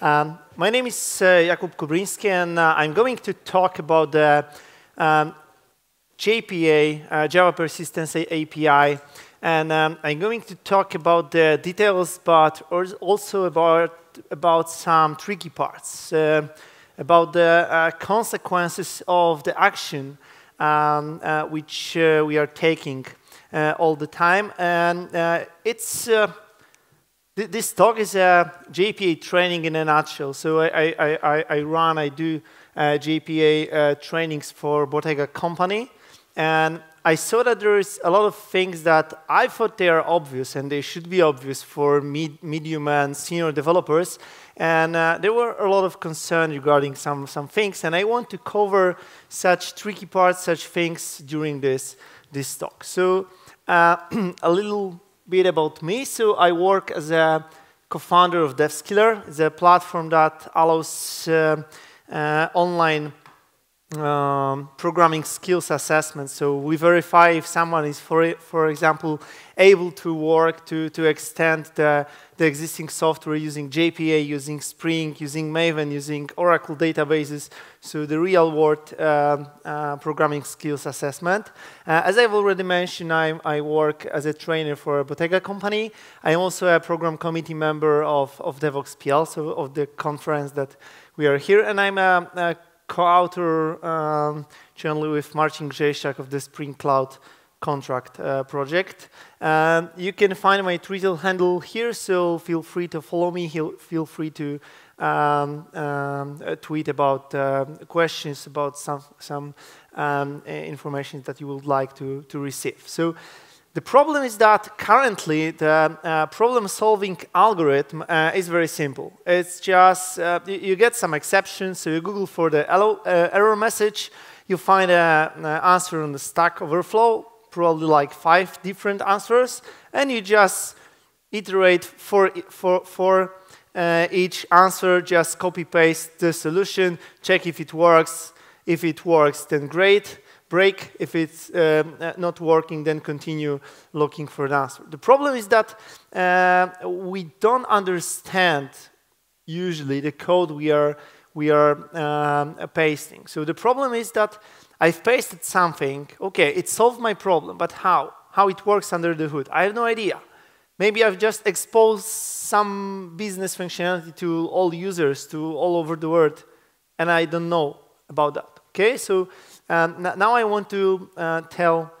My name is Jakub Kubrynski, and I'm going to talk about the JPA, Java Persistence API, and I'm going to talk about the details, but also about some tricky parts, about the consequences of the action which we are taking all the time, and this talk is a JPA training in a nutshell. So I do JPA trainings for Bottega company, and I saw that there is a lot of things that I thought they are obvious, and they should be obvious for medium and senior developers, and there were a lot of concern regarding some things, and I want to cover such tricky parts, such things during this talk. So a little bit about me. So I work as a co-founder of DevSkiller. It's a platform that allows online programming skills assessment. So we verify if someone is, for example, able to work to extend the existing software using JPA, using Spring, using Maven, using Oracle databases. So the real-world programming skills assessment. As I've already mentioned, I work as a trainer for a Bottega company. I'm also a program committee member of DevOps.pl, so of the conference that we are here, and I'm a co-author jointly with Marcin Grzesiak of the Spring Cloud contract project. You can find my Twitter handle here, so feel free to follow me. Feel free to tweet about questions, about some information that you would like to receive. So the problem is that currently the problem-solving algorithm is very simple. It's just you get some exceptions, so you Google for the error message, you find an answer on the StackOverflow, probably like 5 different answers, and you just iterate for each answer, just copy-paste the solution, check if it works. If it works, then great. Break. If it's not working, then continue looking for an answer. The problem is that we don't understand usually the code we are pasting. So the problem is that I've pasted something. Okay, it solved my problem, but how? How it works under the hood? I have no idea. Maybe I've just exposed some business functionality to all users, to all over the world, and I don't know about that. Okay, so now I want to tell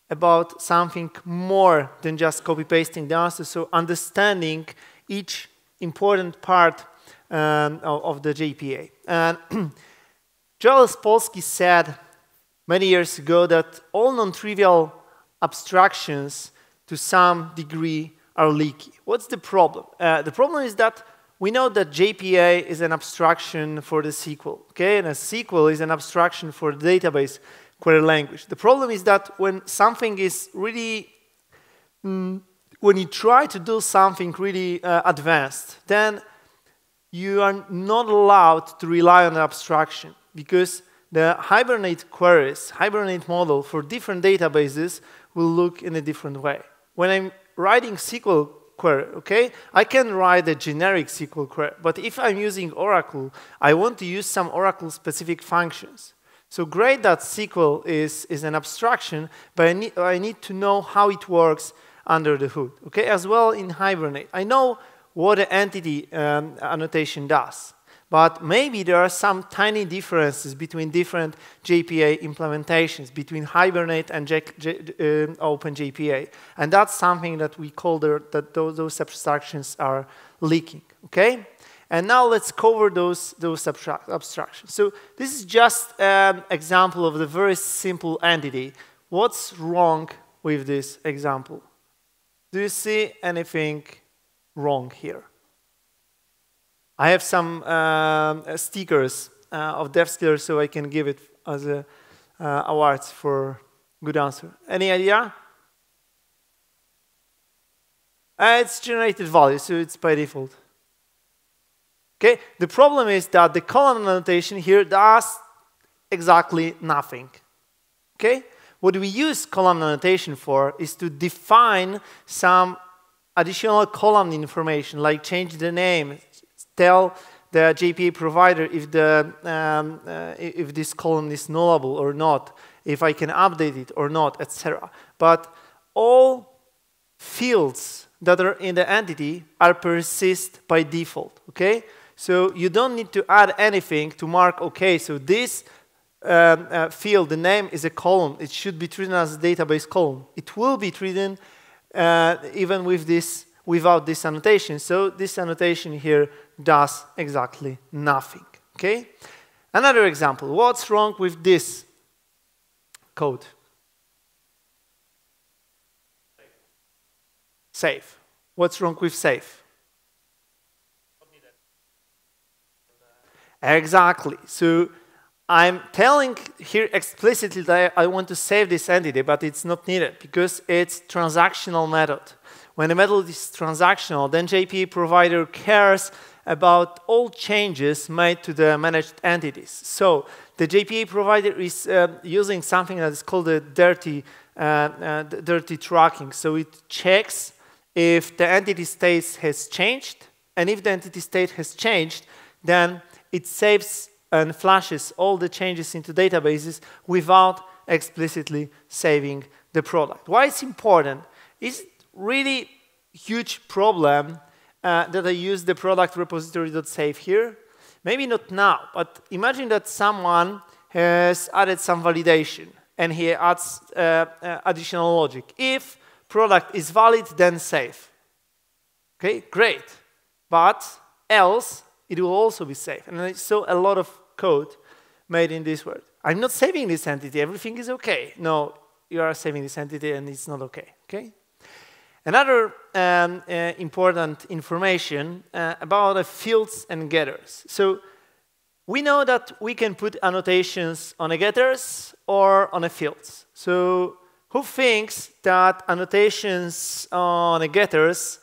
about something more than just copy-pasting the answer, so understanding each important part of the JPA. And Joel Spolsky said many years ago that all non-trivial abstractions to some degree are leaky. What's the problem? The problem is that we know that JPA is an abstraction for the SQL, okay? And a SQL is an abstraction for the database query language. The problem is that when something is really, when you try to do something really advanced, then you are not allowed to rely on the abstraction, because the Hibernate queries, Hibernate model for different databases will look in a different way. When I'm writing SQL query, okay? I can write a generic SQL query, but if I'm using Oracle, I want to use some Oracle-specific functions. So great that SQL is an abstraction, but I need to know how it works under the hood, okay? As well in Hibernate. I know what the entity annotation does, but maybe there are some tiny differences between different JPA implementations, between Hibernate and OpenJPA. And that's something that we call that those abstractions are leaking, okay? And now let's cover those abstractions. So this is just an example of the very simple entity. What's wrong with this example? Do you see anything wrong here? I have some stickers of DevSkiller, so I can give it as awards for good answer. Any idea? It's generated value, so it's by default. Okay. The problem is that the column annotation here does exactly nothing. Okay. What we use column annotation for is to define some additional column information, like change the name, tell the JPA provider if this column is nullable or not, if I can update it or not, etc. But all fields that are in the entity are persist by default, okay? So you don't need to add anything to mark, okay, so this field, the name is a column. It should be treated as a database column. It will be treated even with this, without this annotation. So this annotation here does exactly nothing, okay? Another example. What's wrong with this code? Save. What's wrong with save? Exactly. So I'm telling here explicitly that I want to save this entity, but it's not needed because it's transactional method. When the method is transactional, then JPA provider cares about all changes made to the managed entities. So the JPA provider is using something that is called the dirty tracking. So it checks if the entity state has changed, and if the entity state has changed, then it saves and flashes all the changes into databases without explicitly saving the product. Why it's important? It's really huge problem that I use the product repository.save here. Maybe not now, but imagine that someone has added some validation and he adds additional logic. If product is valid, then save. Okay, great. But else, it will also be saved. And I saw a lot of code made in this word. I'm not saving this entity, everything is okay. No, you are saving this entity and it's not okay, okay? Another important information about the fields and getters. So we know that we can put annotations on a getters or on a fields. So who thinks that annotations on a getters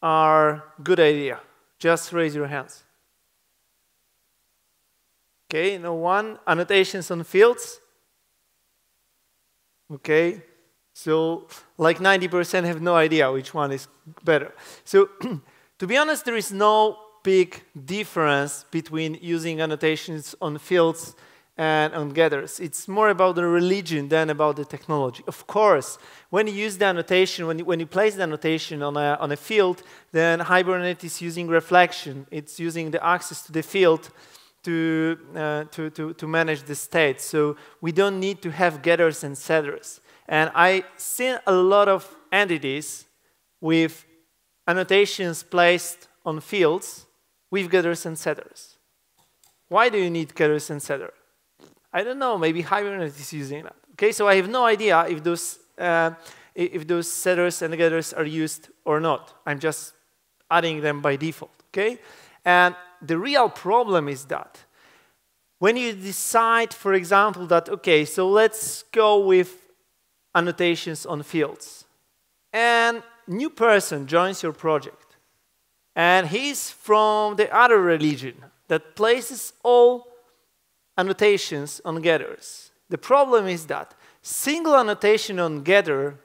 are a good idea? Just raise your hands. Okay, no one. Annotations on fields? Okay, so like 90% have no idea which one is better. So to be honest, there is no big difference between using annotations on fields and on getters. It's more about the religion than about the technology. Of course, when you use the annotation, when you place the annotation on a field, then Hibernate is using reflection. It's using the access to the field to manage the state. So we don't need to have getters and setters. And I see a lot of entities with annotations placed on fields with getters and setters. Why do you need getters and setters? I don't know, maybe Hibernate is using that. Okay, so I have no idea if those setters and getters are used or not. I'm just adding them by default, okay? And the real problem is that when you decide, for example, that, okay, so let's go with annotations on fields, and new person joins your project, and he's from the other religion that places all annotations on getters. The problem is that single annotation on getter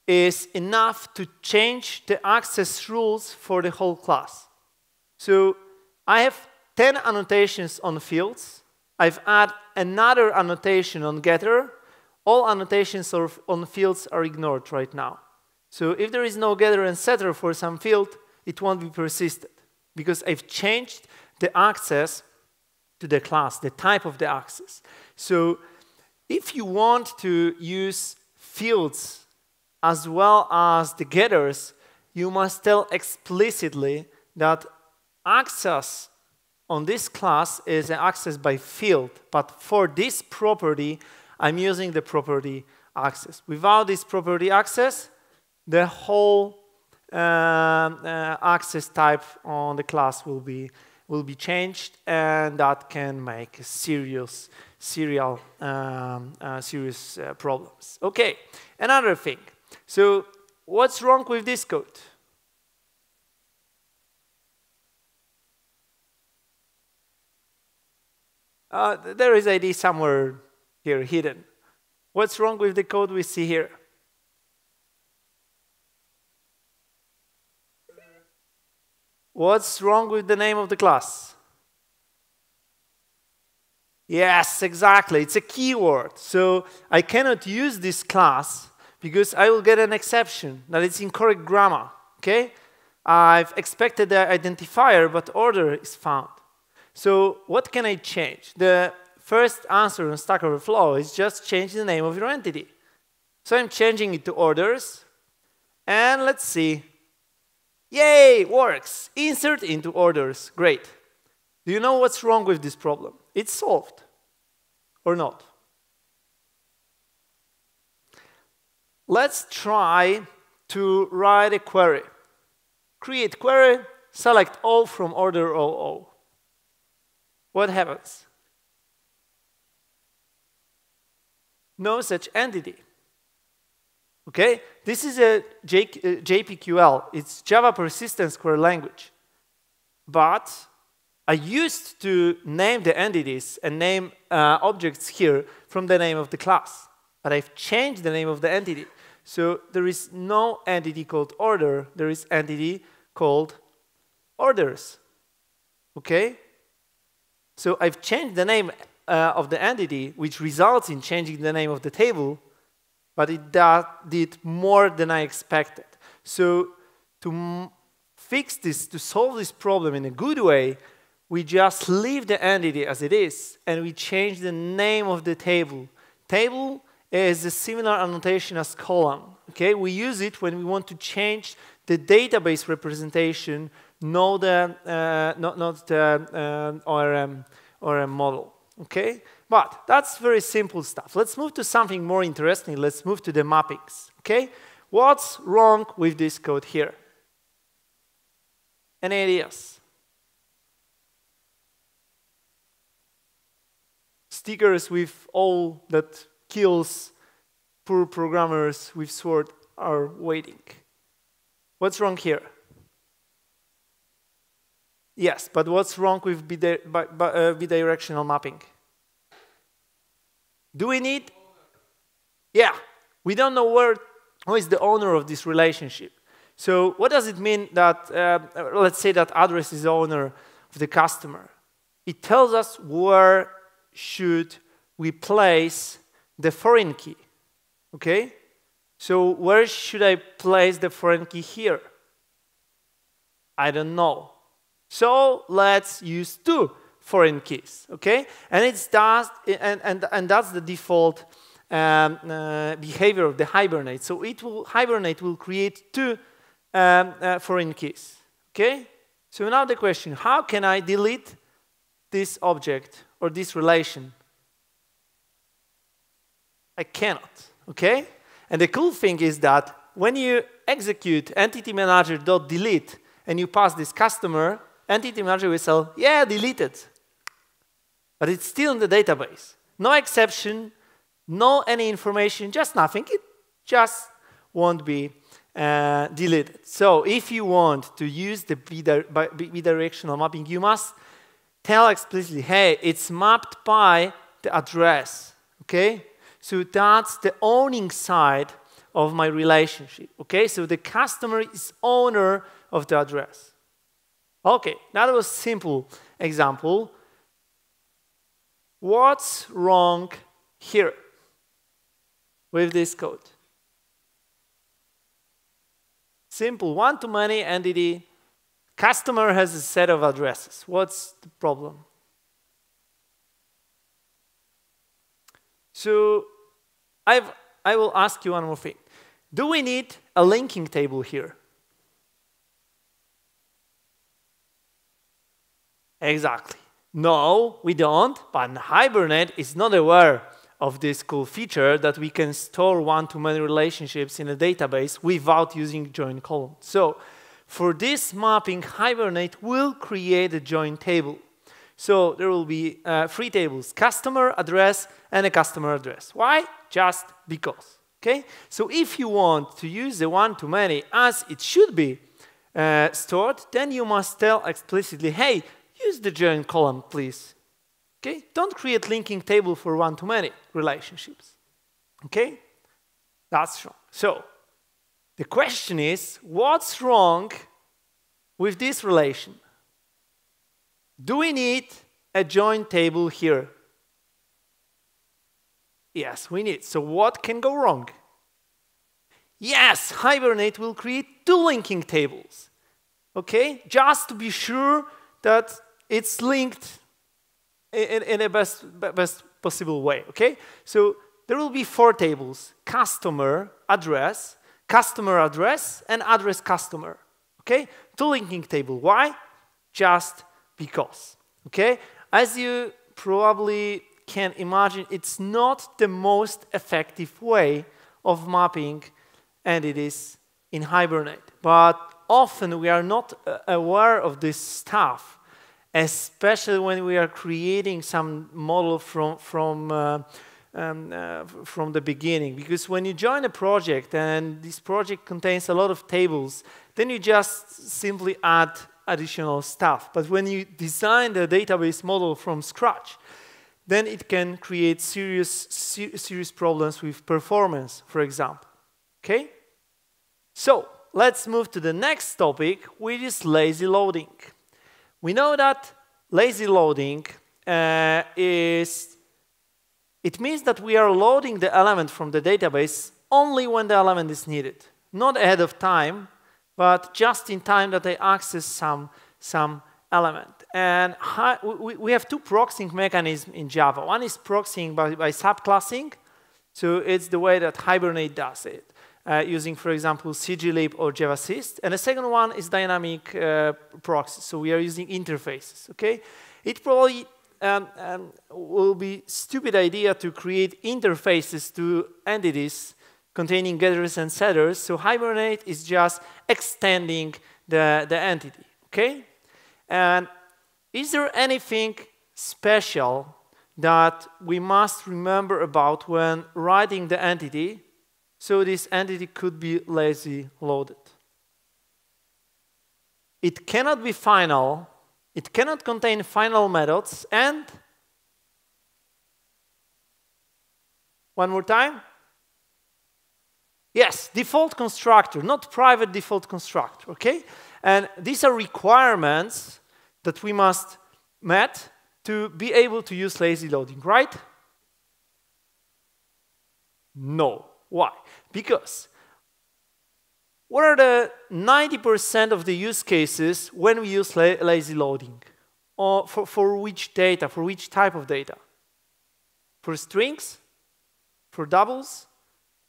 is enough to change the access rules for the whole class. So I have 10 annotations on fields. I've added another annotation on getter. All annotations on fields are ignored right now. So if there is no getter and setter for some field, it won't be persisted because I've changed the access to the class, the type of the access. So if you want to use fields as well as the getters, you must tell explicitly that access on this class is an access by field, but for this property, I'm using the property access. Without this property access, the whole access type on the class will be changed, and that can make serious problems. Okay, another thing. So what's wrong with this code? There is ID somewhere here hidden. What's wrong with the code we see here? What's wrong with the name of the class? Yes, exactly. It's a keyword. So I cannot use this class because I will get an exception that it's incorrect grammar. Okay? I've expected the identifier, but order is found. So what can I change? The first answer on Stack Overflow is just change the name of your entity. So I'm changing it to orders. And let's see. Yay, works. Insert into orders. Great. Do you know what's wrong with this problem? It's solved. Or not? Let's try to write a query. Create query, select all from order 00. What happens? No such entity. Okay? This is a JPQL. It's Java persistence query language. But I used to name the entities and name objects here from the name of the class. But I've changed the name of the entity. So there is no entity called order. There is entity called orders. Okay? So I've changed the name of the entity, which results in changing the name of the table, but it did more than I expected. So to fix this, to solve this problem in a good way, we just leave the entity as it is, and we change the name of the table. Table is a similar annotation as column. Okay? We use it when we want to change the database representation, not the ORM model. Okay? But that's very simple stuff. Let's move to something more interesting. Let's move to the mappings. Okay? What's wrong with this code here? Any ideas? Stickers with all that kills poor programmers with sword are waiting. What's wrong here? Yes, but what's wrong with bidirectional mapping? Do we need? Yeah, we don't know who is the owner of this relationship. So what does it mean that, let's say that address is the owner of the customer? It tells us where should we place the foreign key, okay? So where should I place the foreign key here? I don't know. So let's use 2 foreign keys, okay? And it's that's the default behavior of the Hibernate. So Hibernate will create 2 foreign keys, okay? So now the question: how can I delete this object or this relation? I cannot, okay? And the cool thing is that when you execute entity manager.delete and you pass this customer, entity manager will say, yeah, deleted. But it's still in the database. No exception, no any information, just nothing. It just won't be deleted. So if you want to use the bidirectional mapping, you must tell explicitly, hey, it's mapped by the address, okay? So that's the owning side of my relationship, okay? So the customer is owner of the address. Okay, that was a simple example. What's wrong here with this code? Simple, one-to-many entity. Customer has a set of addresses. What's the problem? So I will ask you one more thing. Do we need a linking table here? Exactly. No, we don't, but Hibernate is not aware of this cool feature that we can store one-to-many relationships in a database without using join column. So for this mapping, Hibernate will create a join table. So there will be 3 tables: customer address and a customer address. Why? Just because. Okay? So if you want to use the one-to-many as it should be stored, then you must tell explicitly, hey, use the join column, please. Okay? Don't create linking table for one-to-many relationships. Okay? That's wrong. So the question is, what's wrong with this relation. Do we need a join table here? Yes, we need. So what can go wrong? Yes, Hibernate will create two linking tables. Okay, just to be sure that it's linked in a best possible way. Okay, so there will be 4 tables: customer address, and address customer. Okay, two linking table. Why? Just because. Okay, as you probably can imagine, it's not the most effective way of mapping entities in Hibernate, but often we are not aware of this stuff, especially when we are creating some model from the beginning. Because when you join a project and this project contains a lot of tables, then you just simply add additional stuff. But when you design the database model from scratch, then it can create serious problems with performance, for example. Okay? So let's move to the next topic, which is lazy loading. We know that lazy loading it means that we are loading the element from the database only when the element is needed. Not ahead of time, but just in time that I access some element. And we have 2 proxying mechanisms in Java. One is proxying by subclassing. So it's the way that Hibernate does it, using, for example, cglib or javasys. And the second one is dynamic proxy. So we are using interfaces. Okay, it probably will be a stupid idea to create interfaces to entities containing getters and setters. So Hibernate is just extending the entity. Okay, and is there anything special that we must remember about when writing the entity so this entity could be lazy loaded? It cannot be final, it cannot contain final methods, and one more time? Yes, default constructor, not private default constructor, okay? And these are requirements that we must meet to be able to use lazy loading, right? No. Why? Because what are the 90% of the use cases when we use lazy loading? Or for which data, for which type of data? For strings? For doubles?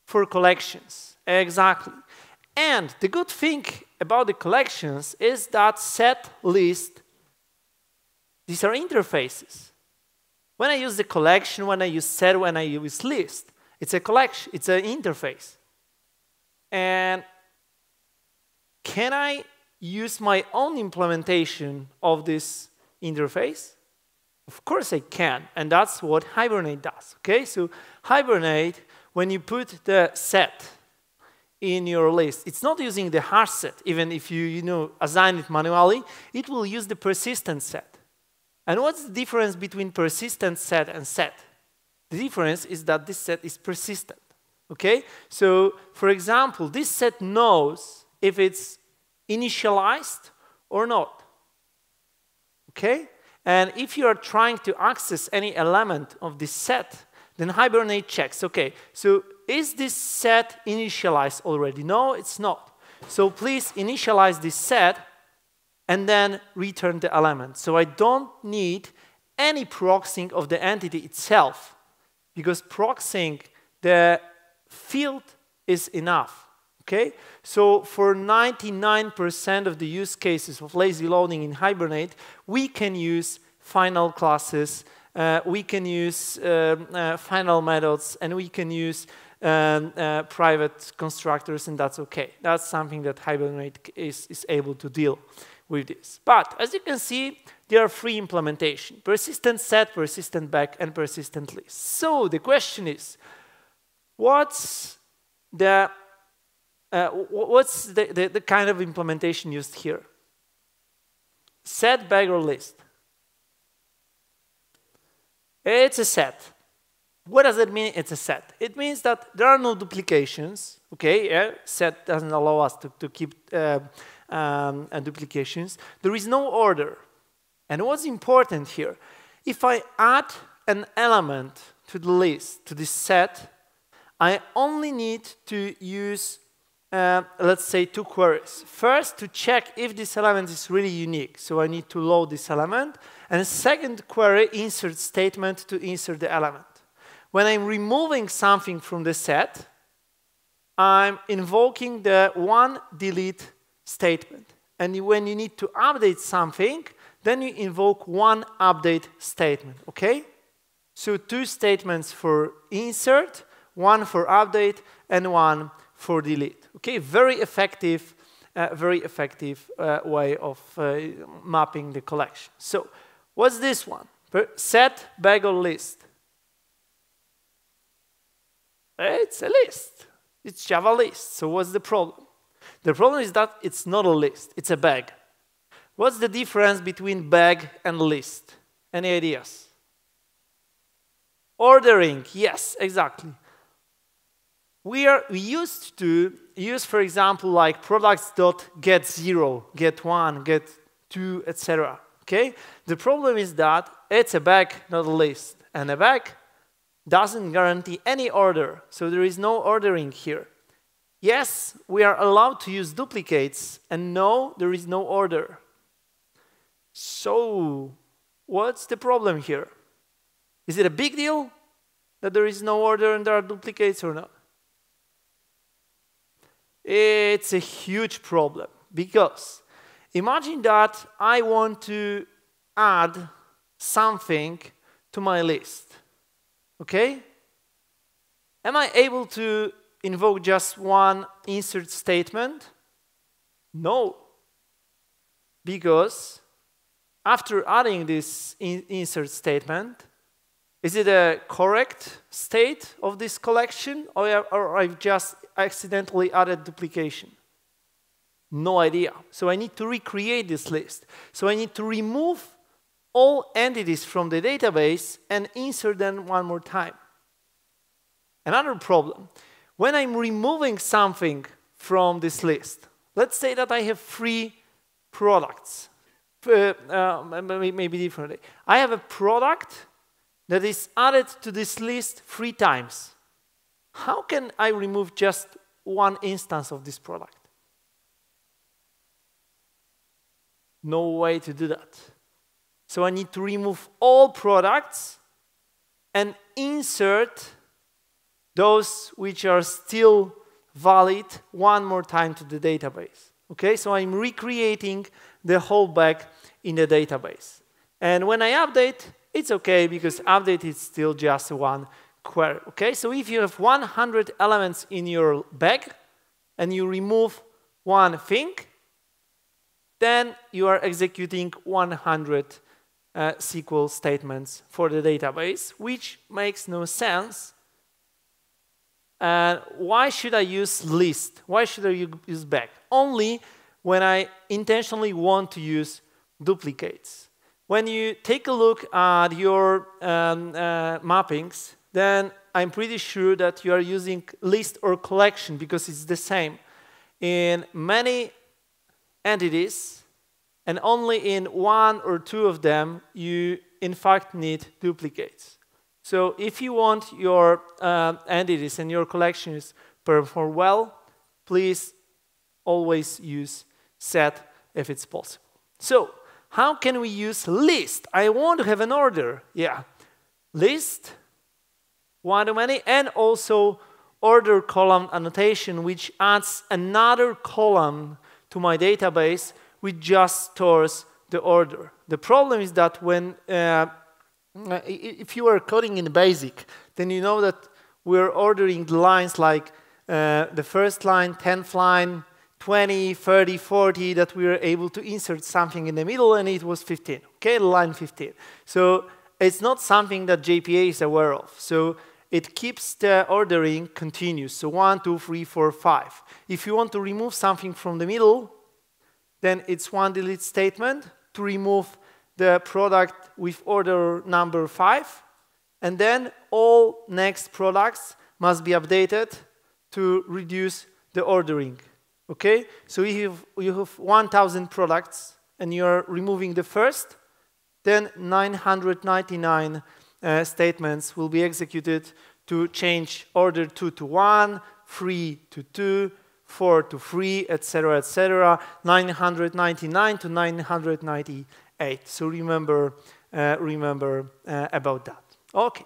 For collections? Exactly. And the good thing about the collections is that set, list, these are interfaces. When I use the collection, when I use set, when I use list, it's a collection, it's an interface. And can I use my own implementation of this interface? Of course I can, and that's what Hibernate does. Okay, so Hibernate, when you put the set in your list, it's not using the hash set. Even if you assign it manually, it will use the persistent set. And what's the difference between persistent set and set? The difference is that this set is persistent. Okay? So, for example, this set knows if it's initialized or not. Okay? And if you are trying to access any element of this set, then Hibernate checks. Okay, so is this set initialized already? No, it's not. So please initialize this set and then return the element. So I don't need any proxying of the entity itself, because proxying the field is enough. Okay? So for 99% of the use cases of lazy loading in Hibernate, we can use final classes, we can use final methods, and we can use private constructors, and that's okay. That's something that Hibernate is able to deal with this. But as you can see, there are 3 implementations: persistent set, persistent back, and persistent list. So the question is, what's the kind of implementation used here? Set, back, or list? It's a set. What does it mean, it's a set? It means that there are no duplications. Okay, yeah? Set doesn't allow us to keep and duplications, there is no order. And what's important here, if I add an element to the list, to this set, I only need to use, let's say, 2 queries. First, to check if this element is really unique. So I need to load this element. And a second query, insert statement, to insert the element. When I'm removing something from the set, I'm invoking the onDelete statement. And when you need to update something, then you invoke onUpdate statement, okay? So 2 statements for insert, 1 for update, and 1 for delete. Okay, very effective way of mapping the collection. So what's this one? Set, bag, or list? It's a list. It's Java list. So what's the problem? The problem is that it's not a list. It's a bag. What's the difference between bag and list? Any ideas? Ordering. Yes, exactly. We used to use, for example, like products.get0, get1, get2, etc. Okay? The problem is that it's a bag, not a list. And a bag doesn't guarantee any order, so there is no ordering here. Yes, we are allowed to use duplicates, and no, there is no order. So, what's the problem here? Is it a big deal that there is no order and there are duplicates or not? It's a huge problem, because imagine that I want to add something to my list. Okay? Am I able to invoke just one insert statement? No. Because after adding this insert statement, is it a correct state of this collection, or I've just accidentally added duplication? No idea. So I need to recreate this list. So I need to remove all entities from the database and insert them one more time. Another problem, when I'm removing something from this list, let's say that I have 3 products, maybe differently. I have a product that is added to this list 3 times. How can I remove just one instance of this product? No way to do that. So I need to remove all products and insert those which are still valid one more time to the database. Okay, so I'm recreating the whole bag in the database. And when I update, it's okay, because update is still just one query. Okay, so if you have 100 elements in your bag and you remove one thing, then you are executing 100 SQL statements for the database, which makes no sense. And why should I use list? Why should I use bag? Only when I intentionally want to use duplicates. When you take a look at your mappings, then I'm pretty sure that you are using list or collection, because it's the same in many entities, and only in 1 or 2 of them you in fact need duplicates. So if you want your entities and your collections perform well, please always use set if it's possible. So how can we use list? I want to have an order. Yeah, list, one-to-many, and also order column annotation, which adds another column to my database, which just stores the order. The problem is that when if you are coding in BASIC, then you know that we're ordering the lines like the first line, 10th line, 20, 30, 40, that we were able to insert something in the middle, and it was 15, okay, line 15. So it's not something that JPA is aware of. So it keeps the ordering continuous. So 1, 2, 3, 4, 5. If you want to remove something from the middle, then it's onDelete statement to remove the product with order number 5. And then all next products must be updated to reduce the ordering. Okay, so you have 1,000 products and you're removing the first, then 999 statements will be executed to change order 2 to 1, 3 to 2, 4 to 3, etc., 999 to 998. So remember about that. Okay.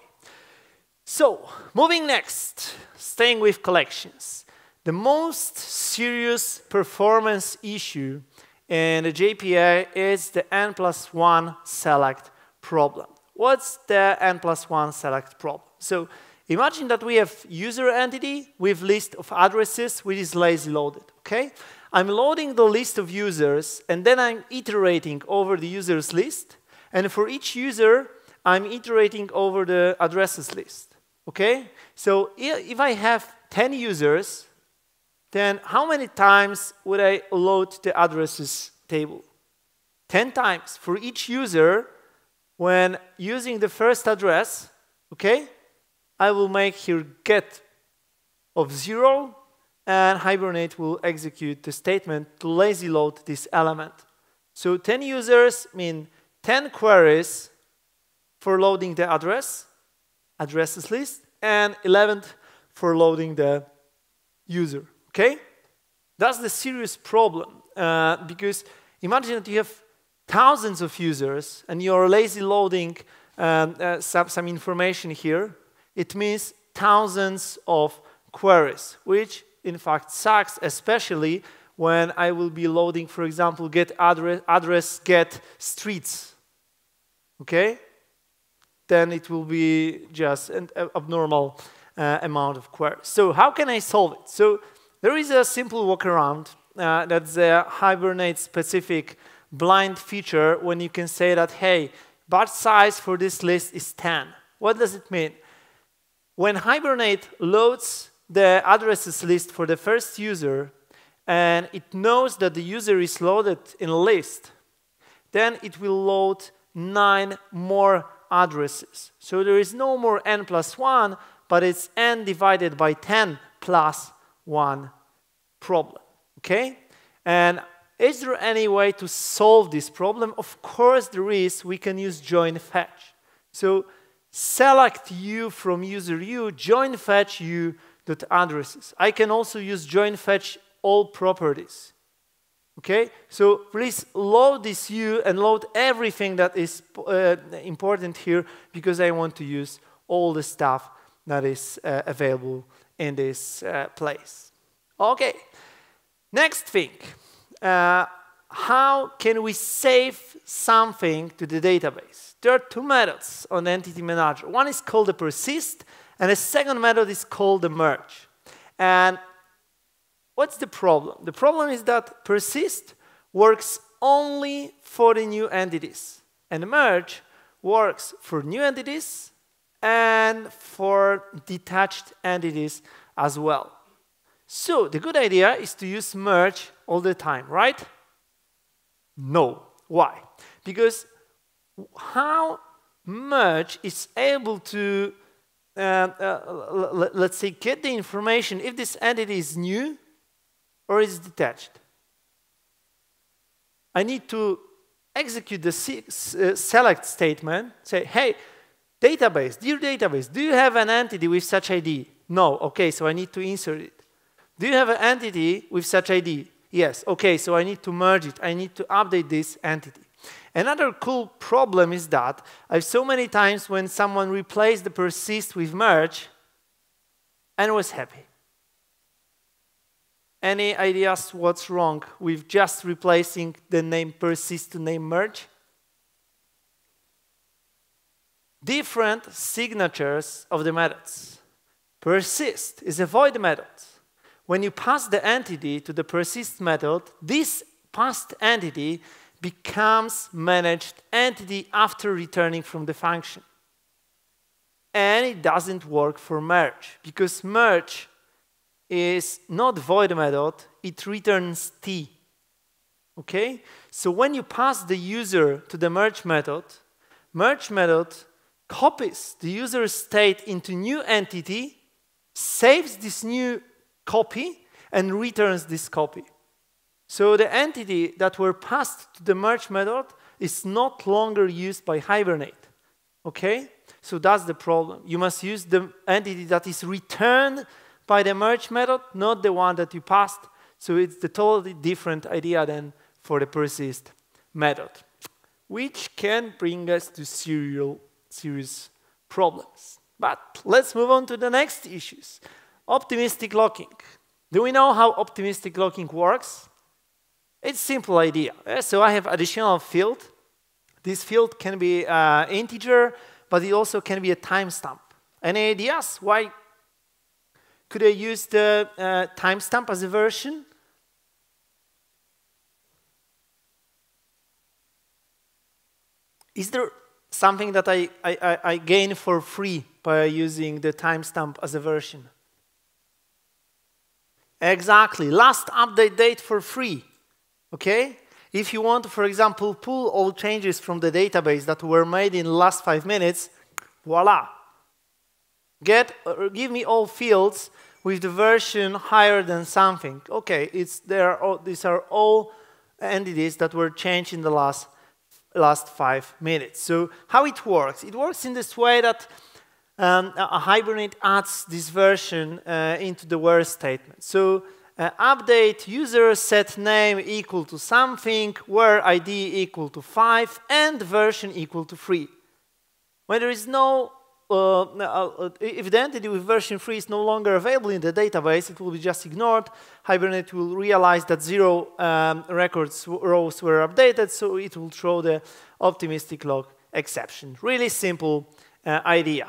So moving next, staying with collections. The most serious performance issue in the JPA is the n+1 select problem. What's the n+1 select problem? So imagine that we have user entity with list of addresses which is lazy loaded, okay? I'm loading the list of users and then I'm iterating over the users list, and for each user I'm iterating over the addresses list, okay? So if I have 10 users, then how many times would I load the addresses table? 10 times for each user. When using the first address, okay, I will make here get of 0, and Hibernate will execute the statement to lazy load this element. So 10 users mean 10 queries for loading the addresses list, and 11 for loading the user, okay? That's the serious problem, because imagine that you have thousands of users and you're lazy loading some information here. It means thousands of queries, which in fact sucks, especially when I will be loading, for example, get address, get streets, okay? Then it will be just an abnormal amount of queries. So how can I solve it? So there is a simple workaround that's a Hibernate specific blind feature when you can say that, hey, batch size for this list is 10. What does it mean? When Hibernate loads the addresses list for the first user and it knows that the user is loaded in a list, then it will load 9 more addresses. So there is no more n+1, but it's n divided by 10 plus 1 problem, okay? And is there any way to solve this problem? Of course there is. We can use join fetch. So select u from user u, join fetch u.addresses. I can also use join fetch all properties. Okay? So please load this u and load everything that is important here, because I want to use all the stuff that is available in this place. Okay. Next thing. How can we save something to the database? There are 2 methods on the Entity Manager. One is called the persist, and the second method is called the merge. And what's the problem? The problem is that persist works only for the new entities, and merge works for new entities and for detached entities as well. So the good idea is to use merge all the time, right? No. Why? Because how merge is able to, let's say, get the information if this entity is new or is detached? I need to execute the select statement, say, hey, database, dear database, do you have an entity with such ID? No. Okay, so I need to insert it. Do you have an entity with such ID? Yes. Okay, so I need to merge it. I need to update this entity. Another cool problem is that I've so many times when someone replaced the persist with merge and was happy. Any ideas what's wrong with just replacing the name persist to name merge? Different signatures of the methods. Persist is a void method. When you pass the entity to the persist method, this passed entity becomes managed entity after returning from the function. And it doesn't work for merge, because merge is not void method, it returns t. Okay? So when you pass the user to the merge method copies the user state into new entity, saves this new copy, and returns this copy. So the entity that were passed to the merge method is not longer used by Hibernate. Okay? So that's the problem. You must use the entity that is returned by the merge method, not the one that you passed. So it's the totally different idea than for the persist method, which can bring us to serious problems. But let's move on to the next issues. Optimistic locking. Do we know how optimistic locking works? It's a simple idea. So I have additional field. This field can be integer, but it also can be a timestamp. Any ideas why could I use the timestamp as a version? Is there something that I gain for free by using the timestamp as a version? Exactly, last update date for free. Okay? If you want to, for example, pull all changes from the database that were made in the last 5 minutes, voila. Give me all fields with the version higher than something. Okay, these are all entities that were changed in the last 5 minutes. So how it works? It works in this way that a Hibernate adds this version into the where statement. So update user set name equal to something, where ID equal to 5, and version equal to 3. When there is no, if the entity with version 3 is no longer available in the database, it will be just ignored. Hibernate will realize that 0 rows were updated, so it will throw the optimistic lock exception. Really simple idea.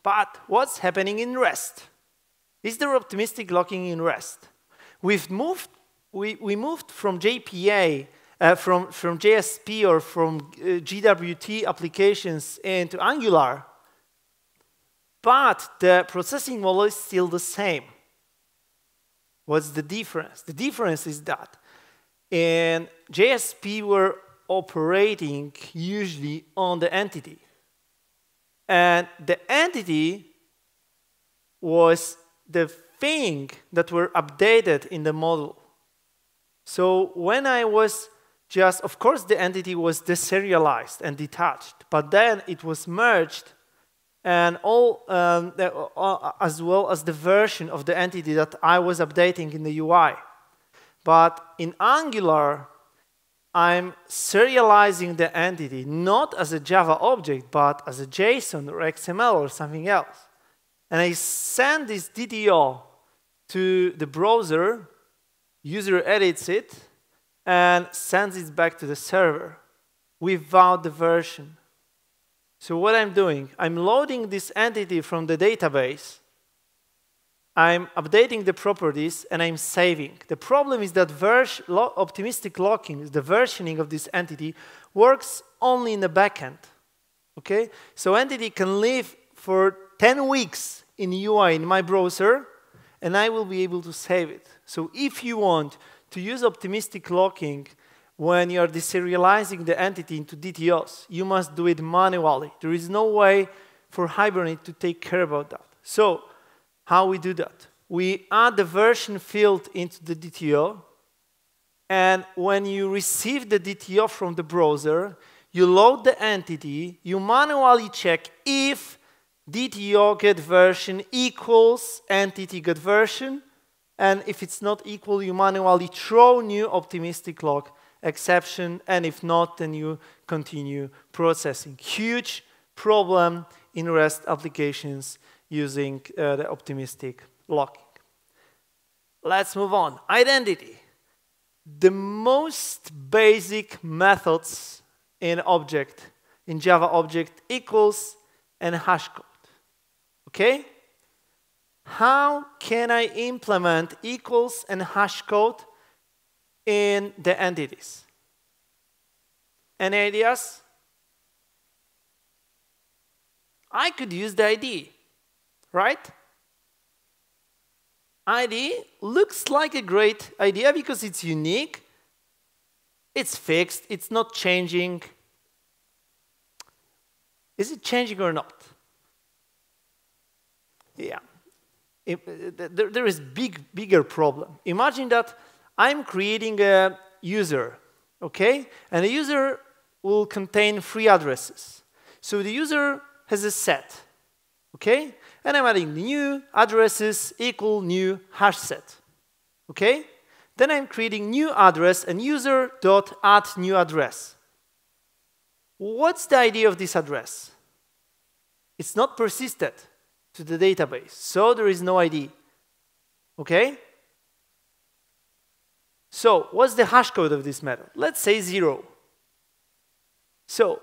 But what's happening in REST? Is there optimistic locking in REST? We moved from JPA, from JSP or from GWT applications into Angular, but the processing model is still the same. What's the difference? The difference is that in JSP we're operating usually on the entity. And the entity was the thing that were updated in the model. So when I was just, of course the entity was deserialized and detached, but then it was merged and as well as the version of the entity that I was updating in the UI. But in Angular, I'm serializing the entity not as a Java object, but as a JSON or XML or something else. And I send this DTO to the browser, user edits it, and sends it back to the server without the version. So what I'm doing, I'm loading this entity from the database, I'm updating the properties, and I'm saving. The problem is that optimistic locking, the versioning of this entity, works only in the backend. Okay? So entity can live for 10 weeks in UI in my browser, and I will be able to save it. So if you want to use optimistic locking when you are deserializing the entity into DTOs, you must do it manually. There is no way for Hibernate to take care about that. So how we do that? We add the version field into the DTO, and when you receive the DTO from the browser, you load the entity, you manually check if DTO get version equals entity get version, and if it's not equal, you manually throw new optimistic lock exception, and if not, then you continue processing. Huge problem in REST applications using the optimistic locking. Let's move on. Identity. The most basic methods in Java object equals and hash code. Okay? How can I implement equals and hash code in the entities? Any ideas? I could use the ID, right? ID looks like a great idea because it's unique, it's fixed, it's not changing. Is it changing or not? Yeah. there is bigger problem. Imagine that I'm creating a user, okay? And the user will contain 3 addresses. So the user has a set, okay? And I'm adding new addresses equal new hash set, okay? Then I'm creating new address and user.add new address. What's the idea of this address? It's not persisted to the database, so there is no ID, okay? So what's the hash code of this method? Let's say 0. So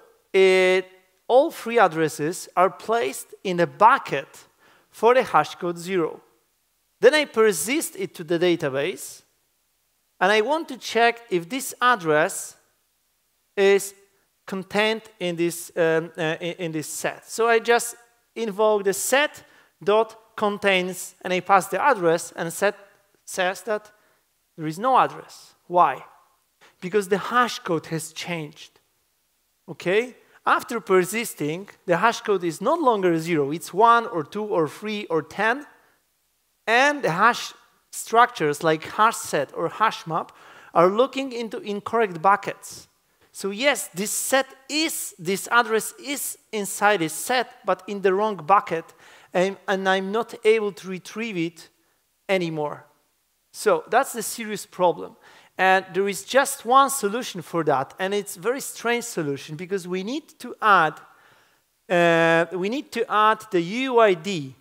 all 3 addresses are placed in a bucket for the hash code 0. Then I persist it to the database, and I want to check if this address is contained in this set. So I just invoke the set dot contains, and I pass the address, and set says that there is no address. Why? Because the hash code has changed. Okay? After persisting, the hash code is no longer 0. It's 1 or 2 or 3 or 10. And the hash structures like hash set or hash map are looking into incorrect buckets. So yes, this address is inside a set, but in the wrong bucket, and I'm not able to retrieve it anymore. So that's the serious problem. And there is just one solution for that, and it's a very strange solution because we need to add the UUID.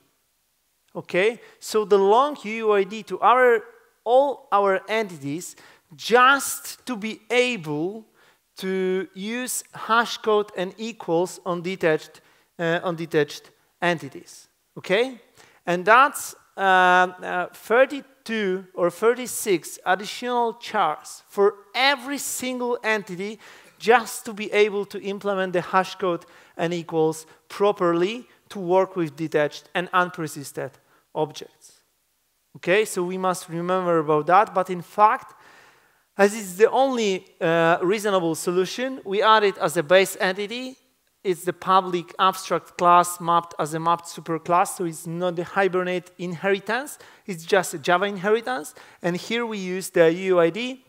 Okay, so the long UUID to all our entities, just to be able to use hash code and equals on detached entities. Okay, and that's 32 or 36 additional chars for every single entity, just to be able to implement the hash code and equals properly to work with detached and unpersisted objects. Okay, so we must remember about that, but in fact, as it's the only reasonable solution, we add it as a base entity. It's the public abstract class mapped as a mapped superclass, so it's not the Hibernate inheritance, it's just a Java inheritance. And here we use the UUID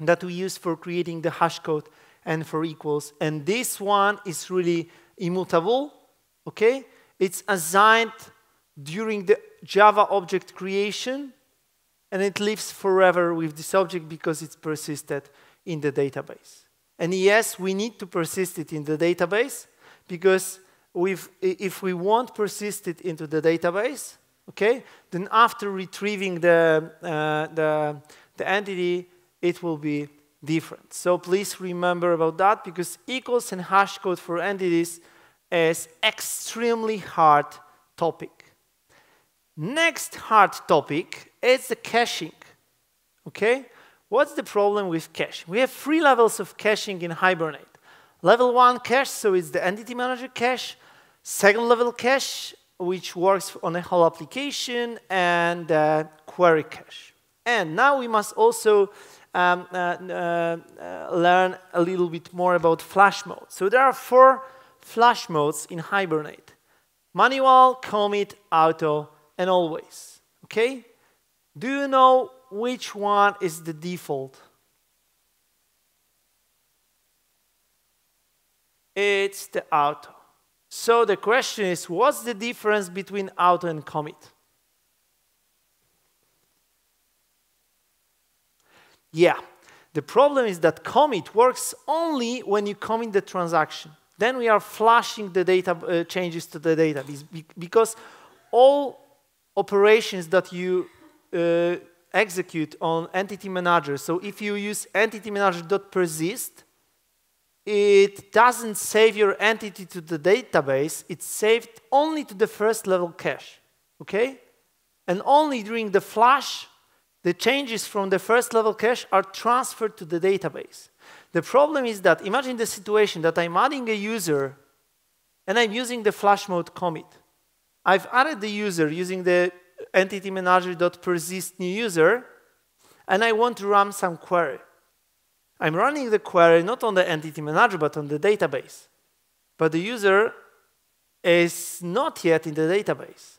that we use for creating the hash code and for equals. And this one is really immutable, okay? It's assigned during the Java object creation, and it lives forever with this object because it's persisted in the database. And yes, we need to persist it in the database because if we won't persist it into the database, okay, then after retrieving the entity, it will be different. So please remember about that because equals and hash code for entities is extremely hard topic. Next hard topic is the caching. Okay? What's the problem with cache? We have 3 levels of caching in Hibernate. Level 1 cache, so it's the entity manager cache. Second level cache, which works on a whole application, and query cache. And now we must also learn a little bit more about flash mode. So there are 4 flash modes in Hibernate. Manual, commit, auto, and always. Okay? Do you know which one is the default? It's the auto. So the question is, what's the difference between auto and commit? Yeah, the problem is that commit works only when you commit the transaction. Then we are flashing the data changes to the database because all operations that you execute on entity manager. So if you use entity manager.persist, it doesn't save your entity to the database. It's saved only to the first level cache. Okay? And only during the flash, the changes from the first level cache are transferred to the database. The problem is that, imagine the situation that I'm adding a user and I'm using the flash mode commit. I've added the user using the entity manager.persist new user, and I want to run some query. I'm running the query not on the entity manager, but on the database. But the user is not yet in the database.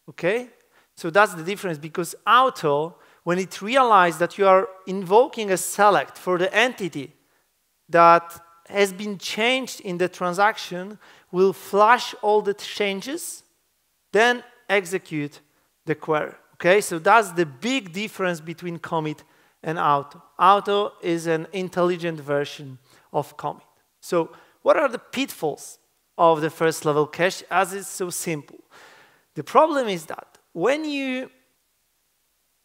Okay? So that's the difference, because auto, when it realizes that you are invoking a select for the entity that has been changed in the transaction, will flash all the changes, then execute the query. Okay, so that's the big difference between commit and auto. Auto is an intelligent version of commit. So what are the pitfalls of the first level cache, as it's so simple? The problem is that when you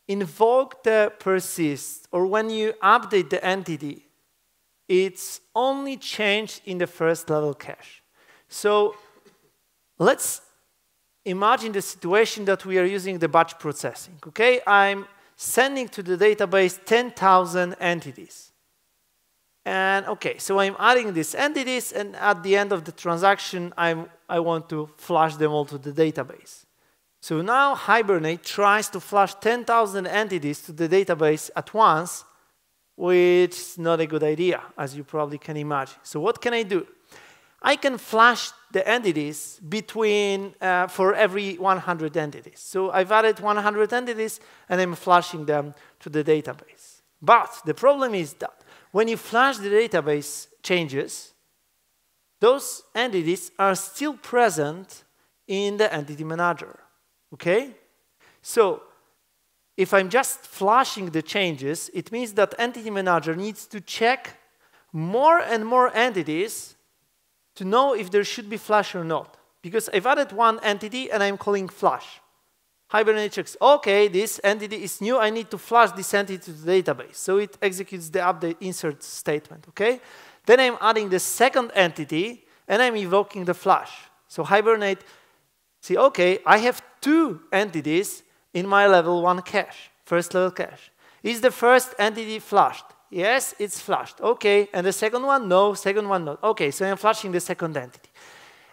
invoke the persist, or when you update the entity, it's only changed in the first level cache. So let's imagine the situation that we are using the batch processing. Okay, I'm sending to the database 10,000 entities. And okay, so I'm adding these entities, and at the end of the transaction, I want to flush them all to the database. So now Hibernate tries to flush 10,000 entities to the database at once, which is not a good idea, as you probably can imagine. So what can I do? I can flush the entities between, for every 100 entities. So I've added 100 entities, and I'm flushing them to the database. But the problem is that when you flush the database changes, those entities are still present in the entity manager. Okay? So if I'm just flushing the changes, it means that entity manager needs to check more and more entities to know if there should be flush or not. Because I've added one entity and I'm calling flush. Hibernate checks, okay, this entity is new, I need to flush this entity to the database. So it executes the update insert statement, okay? Then I'm adding the second entity and I'm invoking the flush. So Hibernate, see, okay, I have two entities in my level 1 cache, first level cache. Is the first entity flushed? Yes, it's flushed. Okay, and the second one? No, second one not. Okay, so I'm flushing the second entity.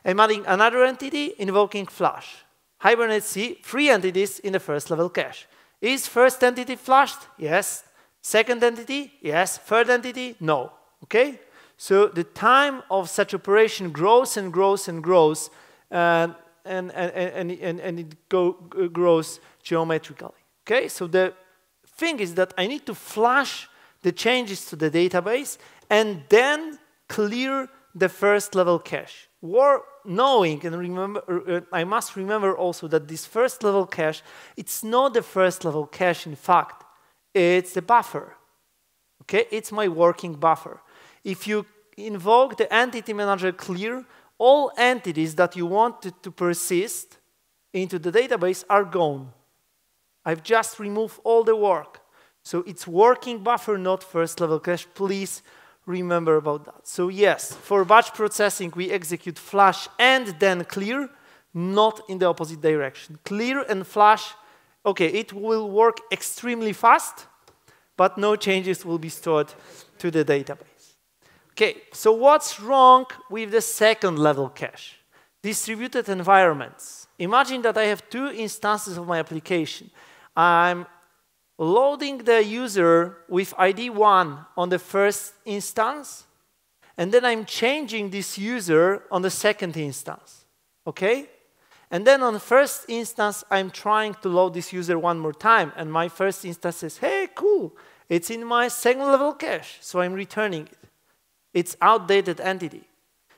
I'm adding another entity, invoking flush. Hibernate, see, 3 entities in the first level cache. Is first entity flushed? Yes. Second entity? Yes. Third entity? No. Okay? So the time of such operation grows and grows and grows, and it grows geometrically. Okay? So the thing is that I need to flush the changes to the database and then clear the first level cache. Knowing and remember, I must remember also that this first level cache, it's not the first level cache, in fact, it's the buffer. Okay, it's my working buffer. If you invoke the entity manager clear, all entities that you wanted to persist into the database are gone. I've just removed all the work. So it's working buffer, not first level cache. Please remember about that. So yes, for batch processing, we execute flush and then clear, not in the opposite direction. Clear and flush, okay, it will work extremely fast, but no changes will be stored to the database. Okay, so what's wrong with the second level cache? Distributed environments. Imagine that I have 2 instances of my application. I'm loading the user with ID 1 on the first instance, and then I'm changing this user on the second instance, okay? And then on the first instance, I'm trying to load this user one more time, and my first instance says, hey, cool, it's in my second level cache, so I'm returning it. It's outdated entity.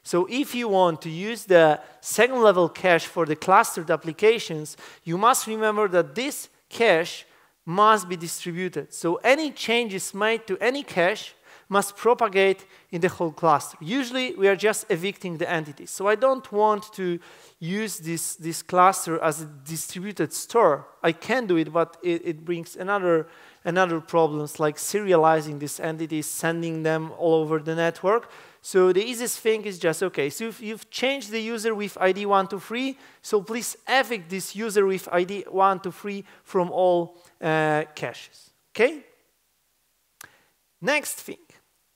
So if you want to use the second level cache for the clustered applications, you must remember that this cache must be distributed. So any changes made to any cache must propagate in the whole cluster. Usually, we are just evicting the entities. So I don't want to use this cluster as a distributed store. I can do it, but it brings another problems, like serializing these entities, sending them all over the network. So the easiest thing is just, okay, so if you've changed the user with ID 1 to 3, so please evict this user with ID 1 to 3 from all caches, okay? Next thing,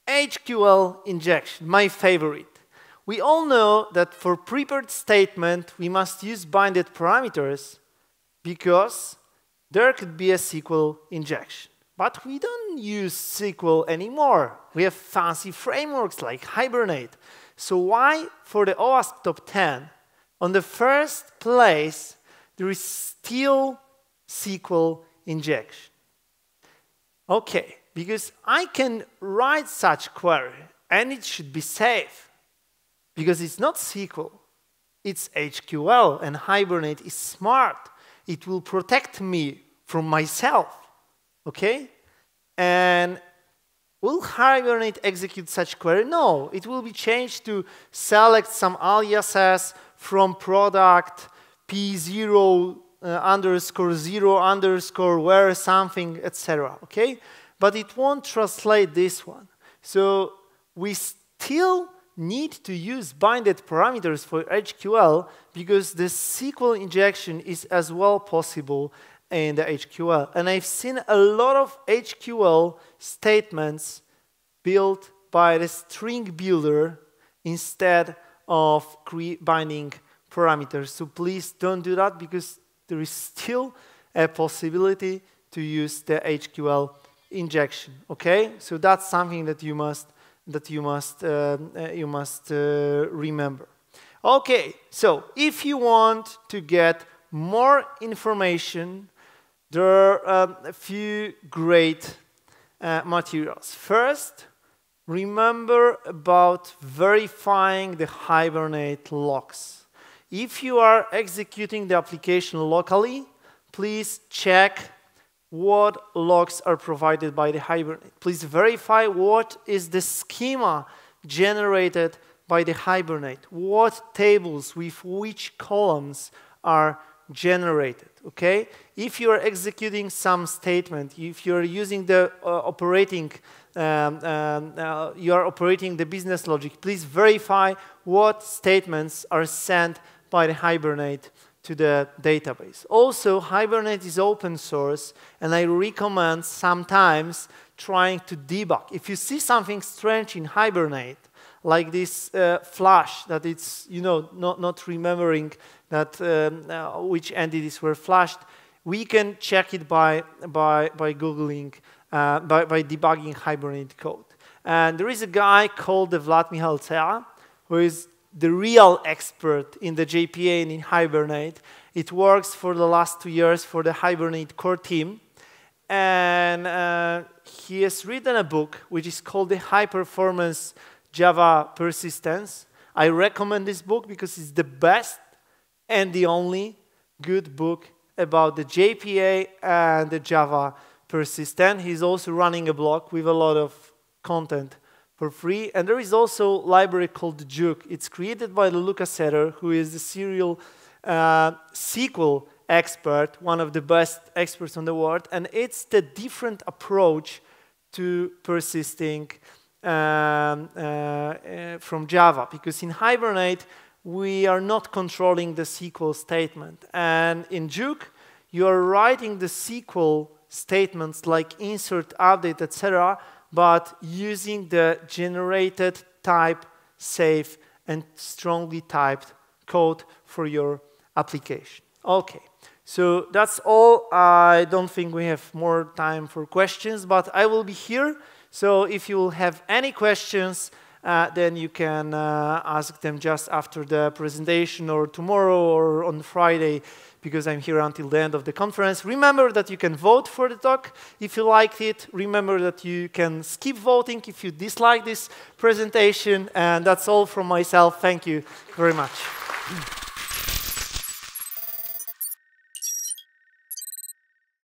HQL injection, my favorite. We all know that for prepared statement, we must use binded parameters because there could be a SQL injection. But we don't use SQL anymore. We have fancy frameworks like Hibernate. So why, for the OWASP top 10, on the first place, there is still SQL injection. Okay, because I can write such query, and it should be safe, because it's not SQL, it's HQL, and Hibernate is smart. It will protect me from myself, okay? And will Hibernate execute such query? No, it will be changed to select some aliases from product P0 underscore 0 underscore where something, etc. Okay? But it won't translate this one. So we still need to use binded parameters for HQL because the SQL injection is as well possible in the HQL. And I've seen a lot of HQL statements built by the string builder instead of binding parameters. So please don't do that because there is still a possibility to use the HQL injection. Okay, so that's something that you must remember. Okay, so if you want to get more information, there are a few great materials. First, remember about verifying the Hibernate logs. If you are executing the application locally, please check what logs are provided by the Hibernate. Please verify what is the schema generated by the Hibernate, what tables with which columns are generated, okay? If you are executing some statement, if you are using the you are operating the business logic, please verify what statements are sent by the Hibernate to the database. Also, Hibernate is open source, and I recommend sometimes trying to debug. If you see something strange in Hibernate, like this flash that it's not remembering that which entities were flashed, we can check it by googling by debugging Hibernate code. And there is a guy called Vlad Mihalcea who is the real expert in the JPA and in Hibernate. It works for the last 2 years for the Hibernate core team. And he has written a book which is called the High Performance Java Persistence. I recommend this book because it's the best and the only good book about the JPA and the Java persistence. He's also running a blog with a lot of content for free. And there is also a library called Juke. It's created by Lucas Setter, who is the serial SQL expert, one of the best experts on the world. And it's the different approach to persisting from Java. Because in Hibernate, we are not controlling the SQL statement. And in Juke, you are writing the SQL statements like insert, update, etc., but using the generated type, safe, and strongly typed code for your application. Okay, so that's all. I don't think we have more time for questions, but I will be here. So if you will have any questions, then you can ask them just after the presentation or tomorrow or on Friday, because I'm here until the end of the conference. Remember that you can vote for the talk if you liked it. Remember that you can skip voting if you dislike this presentation. And that's all from myself. Thank you very much.